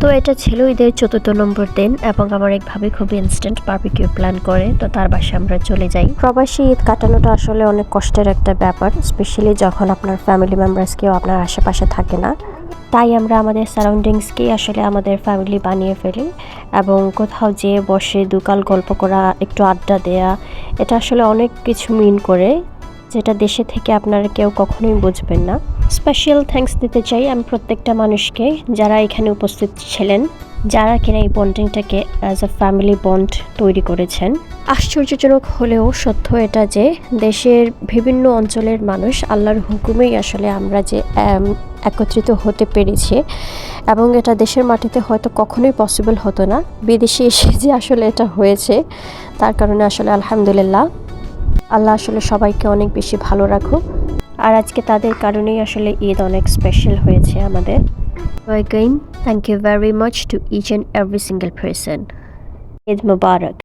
তো এটা ছিল ঈদের ৪র্থ নম্বর দিন এবং আমার এক ভাবি খুব ইনস্ট্যান্ট বারবিকিউ প্ল্যান করে, তো তার বাসায় আমরা চলে যাই। প্রবাসী ঈদ কাটানোটা আসলে অনেক কষ্টের একটা ব্যাপার, স্পেশালি যখন আপনার ফ্যামিলি মেম্বার্স কেউ আপনার আশেপাশে থাকে না। তাই আমরা আমাদের সারাউন্ডিংসকেই আসলে আমাদের ফ্যামিলি বানিয়ে ফেলি এবং কোথাও যেয়ে বসে দুকাল গল্প করা, একটু আড্ডা দেয়া, এটা আসলে অনেক কিছু মিন করে, যেটা দেশে থেকে আপনারা কেউ কখনোই বুঝবেন না। স্পেশাল থ্যাঙ্কস দিতে চাই আমি প্রত্যেকটা মানুষকে যারা এখানে উপস্থিত ছিলেন, যারা কিনা এই বন্ডিংটাকে অ্যাজ আ ফ্যামিলি বন্ড তৈরি করেছেন। আশ্চর্যজনক হলেও সত্য এটা যে দেশের বিভিন্ন অঞ্চলের মানুষ আল্লাহর হুকুমেই আসলে আমরা যে একত্রিত হতে পেরেছি, এবং এটা দেশের মাটিতে হয়তো কখনোই পসিবল হতো না। বিদেশে এসে যে আসলে এটা হয়েছে, তার কারণে আসলে আলহামদুলিল্লাহ, আল্লাহ আসলে সবাইকে অনেক বেশি ভালো রাখুক। আর আজকে তাদের কারণেই আসলে ঈদ অনেক স্পেশাল হয়েছে আমাদের। Again, thank you very much to each and every single person. Eid Mubarak.